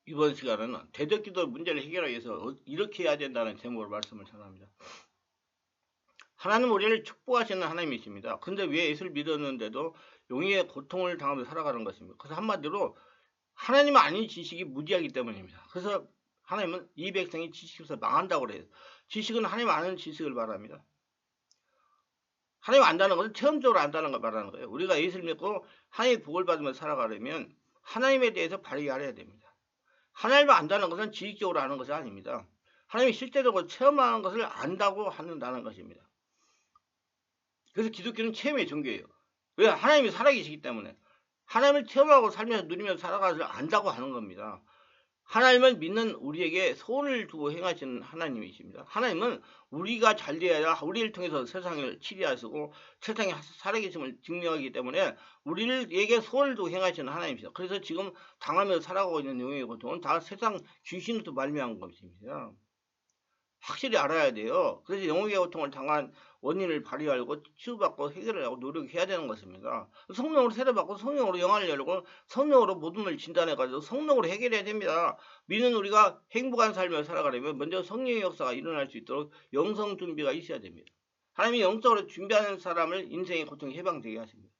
이번 시간에는 대적기도 문제를 해결하기 위해서 이렇게 해야 된다는 제목으로 말씀을 전합니다. 하나님 우리를 축복하시는 하나님이십니다. 그런데 왜 예수를 믿었는데도 용의 고통을 당하며 살아가는 것입니다. 그래서 한마디로 하나님 아닌 지식이 무지하기 때문입니다. 그래서 하나님은 이 백성이 지식에서 망한다고 그래요. 지식은 하나님 아는 지식을 말합니다. 하나님 안다는 것은 체험적으로 안다는 걸 말하는 거예요. 우리가 예수를 믿고 하나님의 복을 받으며 살아가려면 하나님에 대해서 바르게 알아야 됩니다. 하나님을 안다는 것은 지식적으로 아는 것이 아닙니다. 하나님이 실제적으로 체험하는 것을 안다고 한다는 것입니다. 그래서 기독교는 체험의 종교예요. 왜? 하나님이 살아계시기 때문에. 하나님을 체험하고 살면서 누리면서 살아가서 안다고 하는 겁니다. 하나님을 믿는 우리에게 소원을 두고 행하시는 하나님이십니다. 하나님은 우리가 잘 되어야 우리를 통해서 세상을 치리하시고 세상에 살아계심을 증명하기 때문에 우리에게 소원을 두고 행하시는 하나님이십니다. 그래서 지금 당하며 살아가고 있는 영의 고통은 다 세상 귀신으로부터 말미암은 것입니다. 확실히 알아야 돼요. 그래서 영의 고통을 당한 원인을 발휘하고 치유받고 해결을 하고 노력해야 되는 것입니다. 성령으로 세례받고 성령으로 영안을 열고 성령으로 모든 걸 진단해가지고 성령으로 해결해야 됩니다. 믿는 우리가 행복한 삶을 살아가려면 먼저 성령의 역사가 일어날 수 있도록 영성 준비가 있어야 됩니다. 하나님이 영적으로 준비하는 사람을 인생의 고통에 해방되게 하십니다.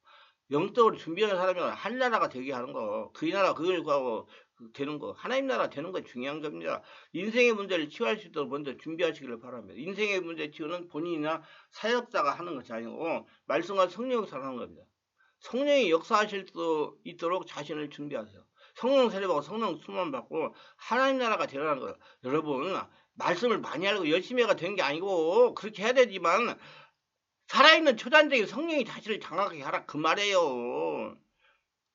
영적으로 준비하는 사람이 한나라가 되게 하는 거, 그 나라 그걸 구하고 되는 거, 하나님 나라 되는 거 중요한 겁니다. 인생의 문제를 치유할 수 있도록 먼저 준비하시기를 바랍니다. 인생의 문제 치유는 본인이나 사역자가 하는 것이 아니고 말씀과 성령 역사를 하는 겁니다. 성령이 역사하실 수 있도록 자신을 준비하세요. 성령 세례받고 성령 수만 받고 하나님 나라가 되라는 거예요. 여러분 말씀을 많이 알고 열심히 해가 되는 게 아니고 그렇게 해야 되지만 살아있는 초단적인 성령이 자신을 장악하게 하라 그 말이에요.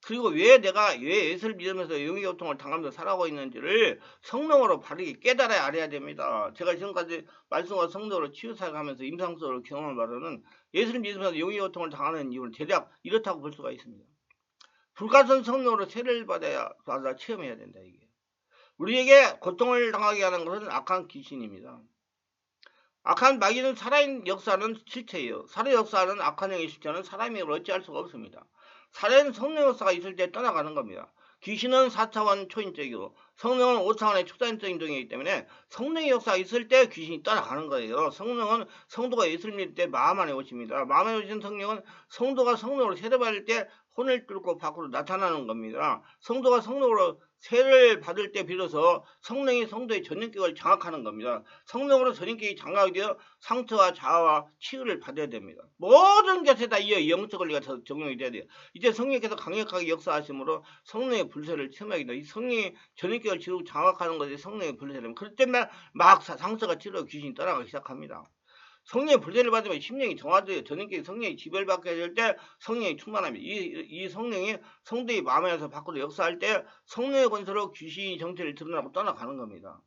그리고 왜 예수를 믿으면서 영의 고통을 당하면서 살아가고 있는지를 성령으로 바르게 깨달아야 알아야 됩니다. 제가 지금까지 말씀과 성령으로 치유사역하면서 임상적으로 경험한 바로는 예수를 믿으면서 영의 고통을 당하는 이유는 대략 이렇다고 볼 수가 있습니다. 불가선 성령으로 세례를 받아 체험해야 된다 이게. 우리에게 고통을 당하게 하는 것은 악한 귀신입니다. 악한 마귀는 살아있는 역사는 실체예요. 살해 역사는 악한 영의 실체는 사람이 어찌할 수가 없습니다. 살해는 성령 역사가 있을 때 떠나가는 겁니다. 귀신은 4차원 초인적이고 성령은 5차원의 초단적인 종이기 때문에 성령의 역사가 있을 때 귀신이 떠나가는 거예요. 성령은 성도가 예수를 믿을 때 마음 안에 오십니다. 마음 안에 오신 성령은 성도가 성령으로 세례받을 때 혼을 뚫고 밖으로 나타나는 겁니다. 성도가 성령으로 세례를 받을 때 비로소 성령이 성도의 전인격을 장악하는 겁니다. 성령으로 전인격이 장악이 되어 상처와 자아와 치유를 받아야 됩니다. 모든 것에 다 이 영적 원리가 적용이 돼야 돼요. 이제 성령께서 강력하게 역사하심으로 성령의 불세를 체험하게 돼요. 이 성령이 전인격을 지르고 장악하는 것이 성령의 불세라면 그럴 때만 막 상처가 치료하고 귀신이 떠나가기 시작합니다. 성령의 불세를 받으면 심령이 정화돼요. 전인격이 성령이 지배받게 될 때 성령이 충만합니다. 이 성령이 성도의 마음에서 밖으로 역사할 때 성령의 권세로 귀신이 정체를 드러나고 떠나가는 겁니다.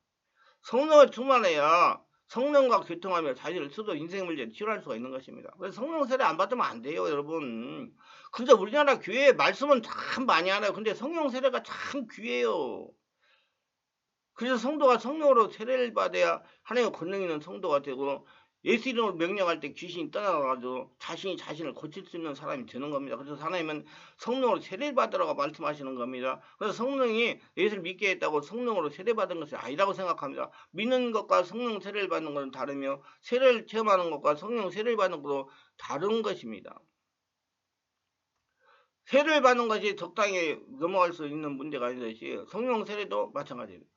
성령을 충만해야 성령과 교통하며 자신을 스스로 인생 문제를 치료할 수가 있는 것입니다. 그래서 성령 세례 안 받으면 안 돼요, 여러분. 근데 우리나라 교회에 말씀은 참 많이 하나요. 근데 성령 세례가 참 귀해요. 그래서 성도가 성령으로 세례를 받아야 하나님의 권능 있는 성도가 되고 예수 이름으로 명령할 때 귀신이 떠나가지고 자신이 자신을 고칠 수 있는 사람이 되는 겁니다. 그래서 하나님은 성령으로 세례를 받으라고 말씀하시는 겁니다. 그래서 성령이 예수를 믿게 했다고 성령으로 세례받은 것이 아니라고 생각합니다. 믿는 것과 성령 세례를 받는 것은 다르며 세례를 체험하는 것과 성령 세례를 받는 것도 다른 것입니다. 세례를 받는 것이 적당히 넘어갈 수 있는 문제가 아니듯이 성령 세례도 마찬가지입니다.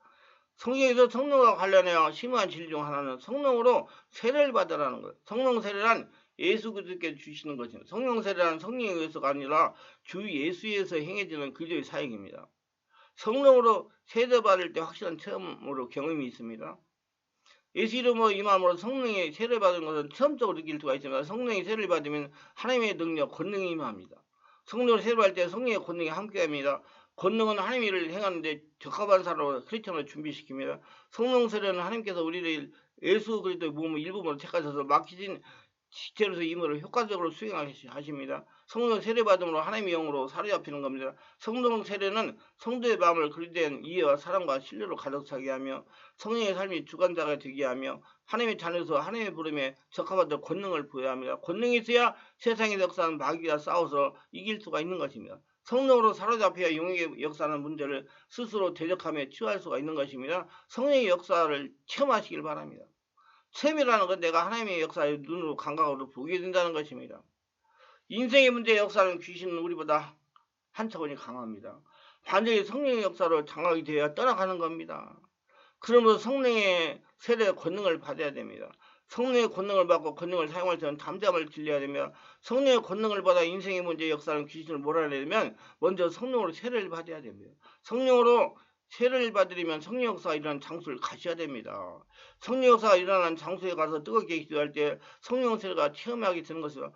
성경에서 성령과 관련해야 심한 진리 중 하나는 성령으로 세례를 받으라는 거예요. 성령 세례란 예수 그리스도께 주시는 것입니다. 성령 세례란 성령에 의해서가 아니라 주 예수에서 행해지는 그리스도의 사역입니다. 성령으로 세례받을 때 확실한 체험으로 경험이 있습니다. 예수 이름으로 이 마음으로 성령의 세례를 받은 것은 체험적으로 느낄 수가 있습니다. 성령의 세례를 받으면 하나님의 능력, 권능이 임합니다. 성령으로 세례를 받을 때 성령의 권능이 함께합니다. 권능은 하나님의 일을 행하는데 적합한 사람으로 크리스천을 준비시킵니다. 성령 세례는 하나님께서 우리를 예수 그리스도의 몸을 일부분으로 택하셔서 맡기신 지체로서 임무를 효과적으로 수행하십니다. 성령 세례받음으로 하나님의 영으로 사로잡히는 겁니다. 성령 세례는 성도의 마음을 그리스도의 이해와 사랑과 신뢰로 가득 차게 하며 성령의 삶이 주관자가 되게 하며 하나님의 자녀로서 하나님의 부름에 적합한 권능을 부여합니다. 권능이 있어야 세상의 역사는 마귀와 싸워서 이길 수가 있는 것입니다. 성령으로 사로잡혀야 영의 역사하는 문제를 스스로 대적하며 치유할 수가 있는 것입니다. 성령의 역사를 체험하시길 바랍니다. 체험이라는 건 내가 하나님의 역사를 눈으로 감각으로 보게 된다는 것입니다. 인생의 문제의 역사는 귀신은 우리보다 한 차원이 강합니다. 반드시 성령의 역사로 장악이 되어야 떠나가는 겁니다. 그러므로 성령의 세례 권능을 받아야 됩니다. 성령의 권능을 받고 권능을 사용할 때는 담대함을 길러야 되며, 성령의 권능을 받아 인생의 문제의 역사는 귀신을 몰아내려면 먼저 성령으로 세례를 받아야 됩니다. 성령으로 세례를 받으려면 성령 역사가 일어나는 장소를 가셔야 됩니다. 성령 역사가 일어나는 장소에 가서 뜨겁게 기도할 때 성령 세례가 체험하게 되는 것이다.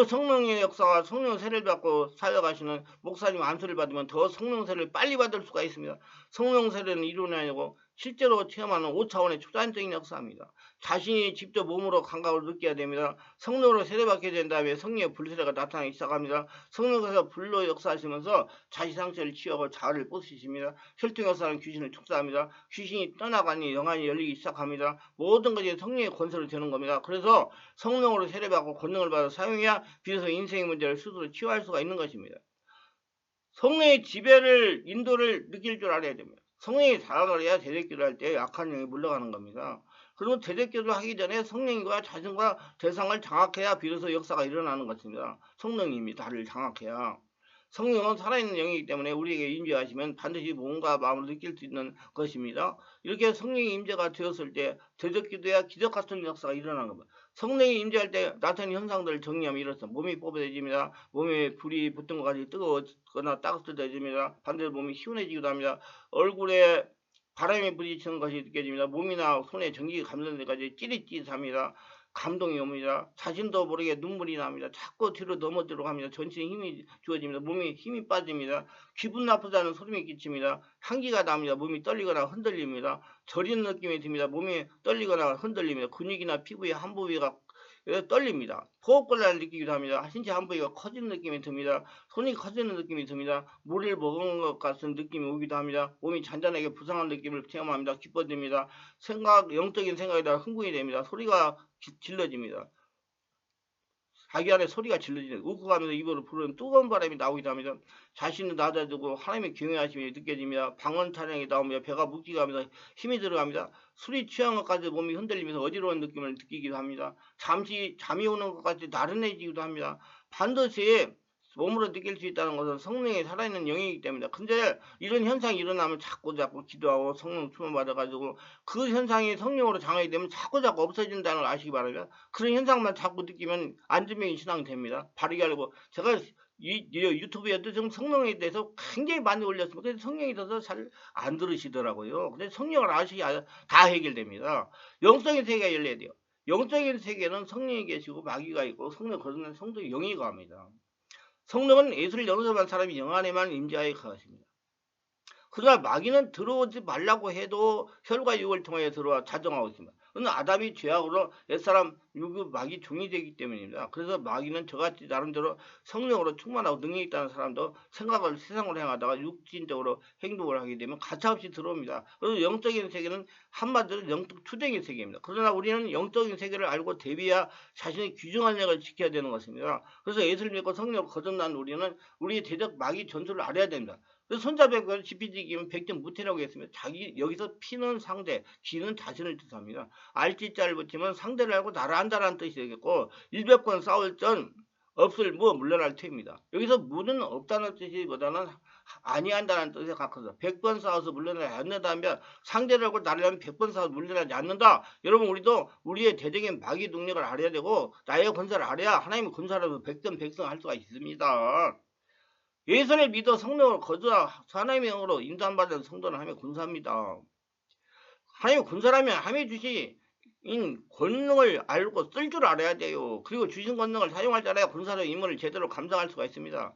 성령의 역사가 성령 세례를 받고 살아가시는 목사님 안수를 받으면 더 성령 세례를 빨리 받을 수가 있습니다. 성령 세례는 이론이 아니고 실제로 체험하는 5차원의 초단적인 역사입니다. 자신이 직접 몸으로 감각을 느껴야 됩니다. 성령으로 세례받게 된 다음에 성령의 불세례가 나타나기 시작합니다. 성령께서 불로 역사하시면서 자시 상처를 치유하고 자아를 부수십니다. 혈통 역사는 귀신을 축사합니다. 귀신이 떠나가니 영안이 열리기 시작합니다. 모든 것이 성령의 권세로 되는 겁니다. 그래서 성령으로 세례받고 권능을 받아 사용해야 비로소 인생의 문제를 스스로 치유할 수가 있는 것입니다. 성령의 지배를 인도를 느낄 줄 알아야 됩니다. 성령이 자각을 해야 대적기도 할 때 악한 영이 물러가는 겁니다. 그리고 대적기도 하기 전에 성령과 자신과 대상을 장악해야 비로소 역사가 일어나는 것입니다. 성령님이 나를 장악해야. 성령은 살아있는 영이기 때문에 우리에게 임재하시면 반드시 몸과 마음을 느낄 수 있는 것입니다. 이렇게 성령의 임재가 되었을 때 대적기도야 기적 같은 역사가 일어나는 겁니다. 성령이 임재할 때 나타나는 현상들을 정리하면 이렇습니다. 몸이 뽀뽀해집니다. 몸에 불이 붙은 것까지 뜨거워거나 따뜻해집니다. 반대로 몸이 시원해지기도 합니다. 얼굴에 바람이 부딪히는 것이 느껴집니다. 몸이나 손에 전기가 감도는 데까지 찌릿찌릿합니다. 감동이 옵니다. 자신도 모르게 눈물이 납니다. 자꾸 뒤로 넘어지려고 합니다. 전신에 힘이 주어집니다. 몸에 힘이 빠집니다. 기분 나쁘다는 소름이 끼칩니다. 향기가 납니다. 몸이 떨리거나 흔들립니다. 저리는 느낌이 듭니다. 몸이 떨리거나 흔들립니다. 근육이나 피부의 한 부위가 떨립니다. 호흡곤란을 느끼기도 합니다. 신체 한 부위가 커지는 느낌이 듭니다. 손이 커지는 느낌이 듭니다. 물을 먹은 것 같은 느낌이 오기도 합니다. 몸이 잔잔하게 부상한 느낌을 체험합니다. 기뻐집니다. 영적인 생각에다 흥분이 됩니다. 소리가 질러집니다. 자기 안에 소리가 질러지는 웃고가면서 입으로 부르는 뜨거운 바람이 나오기도 합니다. 자신은 낮아지고 하나님의 경외하심이 느껴집니다. 방언 찬양이 나오며 배가 묵지가 하면서 힘이 들어갑니다. 술이 취한 것까지 몸이 흔들리면서 어지러운 느낌을 느끼기도 합니다. 잠시 잠이 오는 것까지 나른해지기도 합니다. 반드시 몸으로 느낄 수 있다는 것은 성령이 살아있는 영이기 때문이다. 근데 이런 현상이 일어나면 자꾸 기도하고 성령 충만 받아가지고 그 현상이 성령으로 장악이 되면 자꾸 없어진다는 걸 아시기 바랍니다. 그런 현상만 자꾸 느끼면 안전병이 신앙이 됩니다. 바르게 알고 제가 이 유튜브에도 좀 성령에 대해서 굉장히 많이 올렸습니다. 근데 성령에 있어서 잘 안 들으시더라고요. 근데 성령을 아시야 다 해결됩니다. 영적인 세계가 열려야 돼요. 영적인 세계는 성령이 계시고 마귀가 있고 성령 거듭난 성도의 영이 거합니다. 성령은 예수를 영접한 사람이 영 안에만 임재하여 가십니다. 그러나 마귀는 들어오지 말라고 해도 혈과 육을 통하여 들어와 자정하고 있습니다. 그는 아담이 죄악으로 옛사람 육의 마귀 종이 되기 때문입니다. 그래서 마귀는 저같이 나름대로 성령으로 충만하고 능력이 있다는 사람도 생각을 세상으로 행하다가 육신적으로 행동을 하게 되면 가차없이 들어옵니다. 그래서 영적인 세계는 한마디로 영적 투쟁의 세계입니다. 그러나 우리는 영적인 세계를 알고 대비해야 자신의 귀중한 영을 지켜야 되는 것입니다. 그래서 예수를 믿고 성령으로 거듭난 우리는 우리의 대적 마귀 전술을 알아야 됩니다. 손자백을 지피지기면 백전 무태라고 했으면 여기서 피는 상대, 기는 자신을 뜻합니다. 알지자를 붙이면 상대를 알고 나를 안다라는 뜻이 되겠고 100번 싸울 전 없을 물러날 테입니다. 여기서 무는 없다는 뜻이보다는 아니한다는 뜻에 가까워서 100번 싸워서 물러나지 않는다면 상대를 알고 나를 하면 100번 싸워서 물러나지 않는다. 여러분 우리도 우리의 대적인 마귀 능력을 알아야 되고 나의 권세를 알아야 하나님의 권세라도 백전 백승할 수가 있습니다. 예수를 믿어 성령으로 거주하 하나님의 영으로 인도받은 성도는 하나님의 군사입니다. 하나님의 군사라면 하나님이 주신 권능을 알고 쓸 줄 알아야 돼요. 그리고 주신 권능을 사용할 줄 알아야 군사의 임무를 제대로 감당할 수가 있습니다.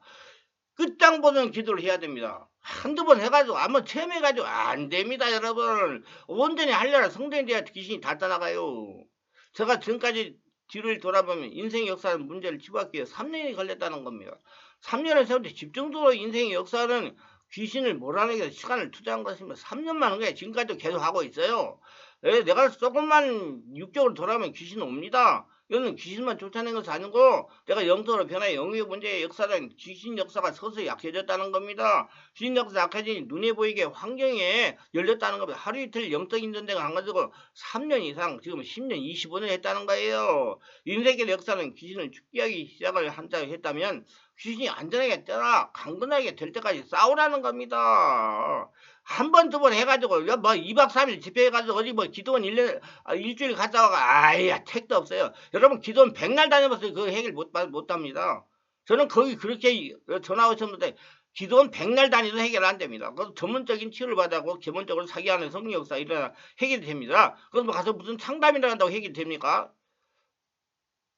끝장 보는 기도를 해야 됩니다. 한두 번 해가지고 한번 체험해가지고 안 됩니다. 여러분 온전히 하려면 성전에 대한 귀신이 다 떠나가요. 제가 지금까지 뒤를 돌아보면 인생의 역사는 문제를 치부하기 위해 3년이 걸렸다는 겁니다. 3년을 세운데 집중적으로 인생의 역사는 귀신을 몰아내기 위해서 시간을 투자한 것입니다. 3년만 한 거예요. 지금까지도 계속 하고 있어요. 내가 조금만 육적으로 돌아오면 귀신은 옵니다. 이거는 귀신만 쫓아낸 것이 아니고 내가 영적으로 변화해 영의 문제의 역사는 귀신 역사가 서서히 약해졌다는 겁니다. 귀신 역사 약해지니 눈에 보이게 환경에 열렸다는 겁니다. 하루 이틀 영적인 전쟁을 안 가지고 3년 이상 지금 10년 25년 했다는 거예요. 인생의 역사는 귀신을 죽게 시작을 한다 했다면 귀신이 안전하게 떠나 강건하게 될 때까지 싸우라는 겁니다. 한 번, 두 번 해가지고, 뭐, 2박 3일 집회해가지고, 어디 뭐, 기도원 일주일 갔다 와가, 아야, 택도 없어요. 여러분, 기도원 100날 다녀봤어요. 그거 해결 못 합니다. 저는 거기 그렇게 전화 오셨는데, 기도원 100날 다니도 해결 안 됩니다. 그 전문적인 치료를 받아고, 기본적으로 사기하는 성리 역사 일어나 해결이 됩니다. 그럼 뭐 가서 무슨 상담이라 한다고 해결이 됩니까?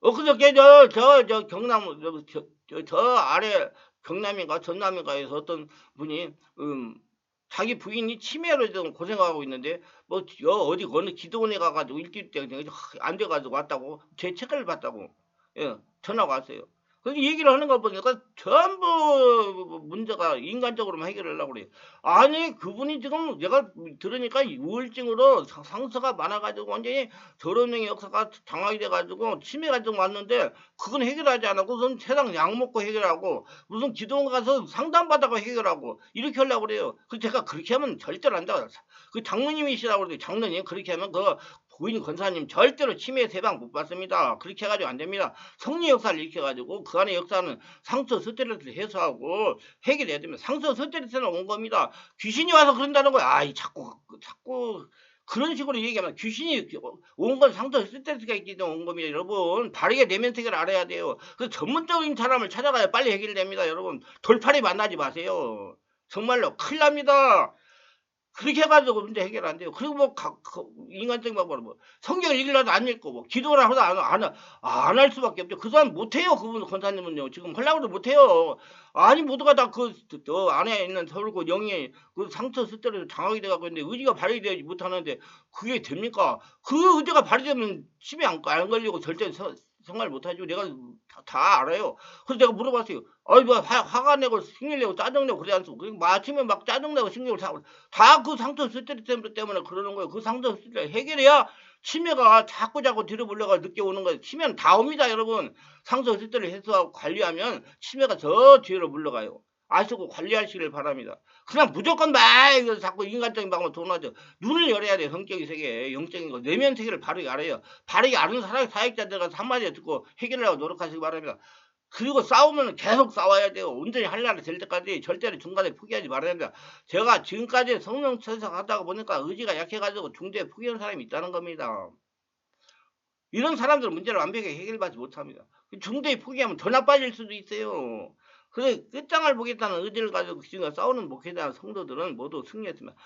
그저께 경남, 저 아래 경남인가 전남인가에서 어떤 분이, 자기 부인이 치매로 좀 고생하고 있는데 뭐 어디 어느 기도원에 가가지고 일주일 때 안 돼가지고 왔다고 제 책을 봤다고 전화가 왔어요. 그 얘기를 하는 거 보니까 전부 문제가 인간적으로만 해결하려고 그래요. 아니 그분이 지금 내가 들으니까 우울증으로 상처가 많아가지고 완전히 저런형의 역사가 장악이 돼가지고 치매가 좀 왔는데 그건 해결하지 않았고 무슨 세상 약 먹고 해결하고 무슨 기도원 가서 상담받아가 해결하고 이렇게 하려고 그래요. 그 제가 그렇게 하면 절대로 안 된다. 그 장로님이시라고 그러더니 장로님 그렇게 하면 그 부인 권사님 절대로 치매 세방 못 받습니다. 그렇게 해가지고 안 됩니다. 성리 역사를 일으켜가지고 그 안에 역사는 상처 스트레스를 해소하고 해결해야 됩니다. 상처 스트레스는 온 겁니다. 귀신이 와서 그런다는 거야. 아이 자꾸 그런 식으로 얘기하면 귀신이 온 건 상처 스트레스가 있기 때문에 온 겁니다. 여러분 바르게 내면 세계를 알아야 돼요. 그 전문적인 사람을 찾아가야 빨리 해결됩니다. 여러분 돌팔이 만나지 마세요. 정말로 큰일 납니다. 그렇게 해가지고 문제 해결 안 돼요. 그리고 뭐, 인간적인 방법으로 뭐, 성경을 읽으려도 안 읽고, 뭐, 기도를 하도 안 할 수밖에 없죠. 그 사람 못해요. 그분, 권사님은요. 지금 하려고 해도 못해요. 아니, 모두가 다 안에 있는 서울고 영이 그 상처 스트레스 장악이 돼가고 있는데 의지가 발휘되지 못하는데 그게 됩니까? 그 의지가 발휘되면 치매 안 걸리고 절대 생활 못하죠. 내가 다 알아요. 그래서 내가 물어봤어요. 아이, 뭐, 화가 내고, 승리내고, 짜증내고, 그러지 않습니까? 그리고 아침에 막 짜증내고, 승리를 사고, 다 그 상처 스트레스 때문에 그러는 거예요. 그 상처 스트레스 해결해야 치매가 자꾸 뒤로 물러가 늦게 오는 거예요. 치매는 다 옵니다, 여러분. 상처 스트레스 해소하고 관리하면 치매가 저 뒤로 물러가요. 아시고 관리하시길 바랍니다. 그냥 무조건 막 자꾸 인간적인 방법으로 도나죠. 눈을 열어야 돼요. 성격의 세계, 영적인 거. 내면 세계를 바르게 알아요. 바르게 아는 사역자들과 한마디 듣고 해결하려고 노력하시기 바랍니다. 그리고 싸우면 계속 싸워야 돼요. 온전히 한나라 될 때까지 절대로 중간에 포기하지 말아야 된다. 제가 지금까지 성령 철석하다가 보니까 의지가 약해가지고 중도에 포기하는 사람이 있다는 겁니다. 이런 사람들은 문제를 완벽하게 해결받지 못합니다. 중도에 포기하면 더 나빠질 수도 있어요. 그래 끝장을 보겠다는 의지를 가지고 지금 싸우는 목회자 성도들은 모두 승리했습니다.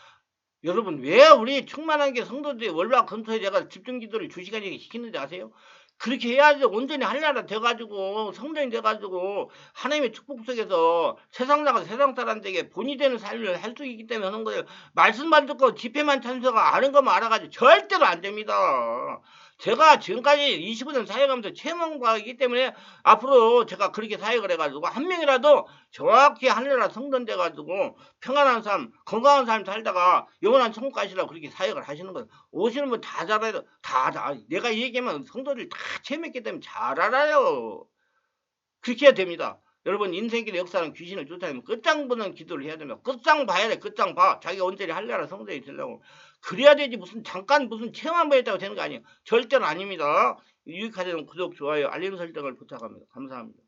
여러분 왜 우리 충만한 게 성도들이 월화 금토에 제가 집중기도를 2시간씩 시키는지 아세요? 그렇게 해야지 온전히 한나라 돼가지고 성전이 돼가지고 하나님의 축복 속에서 세상 나가 세상 사람들에게 본이 되는 삶을 할 수 있기 때문에 하는 거예요. 말씀만 듣고 집회만 참석하고 아는 것만 알아가지고 절대로 안 됩니다. 제가 지금까지 25년 사역하면서 체험한 거이기 때문에 앞으로 제가 그렇게 사역을 해가지고 한 명이라도 정확히 하늘나라 성전 돼가지고 평안한 삶, 건강한 삶 살다가 영원한 천국 가시라고 그렇게 사역을 하시는 거예요. 오시는 분 다 잘 알아요. 다 내가 얘기하면 성도들이 다 체험했기 때문에 잘 알아요. 그렇게 해야 됩니다. 여러분 인생길 역사는 귀신을 쫓아내면 끝장 보는 기도를 해야 됩니다. 끝장 봐야 돼. 끝장 봐. 자기가 언제 할려라 성도에 되려고. 그래야 되지 무슨 잠깐 무슨 체험 한번 했다고 되는 거 아니에요. 절대로 아닙니다. 유익하시는 구독, 좋아요, 알림 설정을 부탁합니다. 감사합니다.